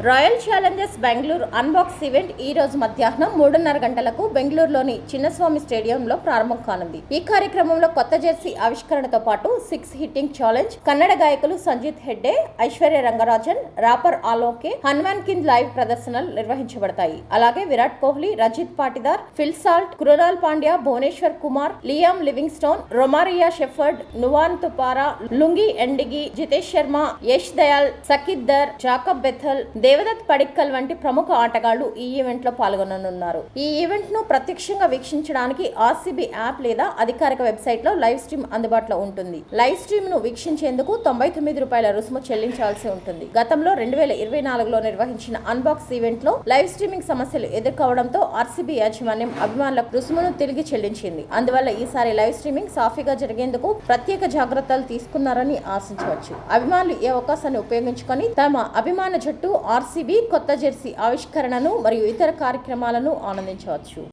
Royal Challengers Bengaluru unbox event ఈ రోజు మధ్యాహ్నం 3:30 గంటలకు బెంగళూరులోని చిన్నస్వామి స్టేడియంలో ప్రారంభం కానుంది. ఈ కార్యక్రమంలో కొత్త జెర్సీ ఆవిష్కరణతో పాటు 6 హిట్టింగ్ ఛాలెంజ్, కన్నడ గాయకులు Sanjith Hegde, Aishwarya Rangarajan, rapper Alok, Hanumankind live ప్రదర్శనలు నిర్వహించబడతాయి. అలాగే Virat Kohli, Rajat Patidar, Phil Salt, Krunal Pandya, Bhuvneshwar Kumar, Liam Livingstone, Romario Shepherd, Nuwan Thushara, Lungi ఎండిగి, జితేష్ శర్మ, యష్ దయాల్, సకిద్దర్, జాకబ్ బెథల్, దేవదత్ పడిక్కల్ వంటి ప్రముఖ ఆటగాళ్లు ఈ ఈవెంట్ లో పాల్గొననున్నారు. ఈ ఈవెంట్ ను ప్రత్యక్షంగా వీక్షించడానికి ఆర్సీబీ యాప్ లేదా అధికారిక వెబ్సైట్ లో లైవ్ స్ట్రీమ్ అందుబాటులో ఉంటుంది. లైవ్ స్ట్రీమ్ ను వీక్షించేందుకు ₹99 రుసుము చెల్లించాల్సి ఉంటుంది. గతంలో 2024లో నిర్వహించిన అన్బాక్స్ ఈవెంట్ లో లైవ్ స్ట్రీమింగ్ సమస్యలు ఎదుర్కోవడంతో ఆర్సీబీ యాజమాన్యం అభిమానులకు రుసుమును తిరిగి చెల్లించింది. అందువల్ల ఈసారి లైవ్ స్ట్రీమింగ్ సాఫీగా జరిగేందుకు ప్రత్యేక జాగ్రత్తలు తీసుకున్నారని ఆశించవచ్చు. అభిమానులు ఈ అవకాశాన్ని ఉపయోగించుకొని తమ అభిమాన జట్టు ఆర్సీబీ కొత్త జెర్సీ ఆవిష్కరణను మరియు ఇతర కార్యక్రమాలను ఆనందించవచ్చు.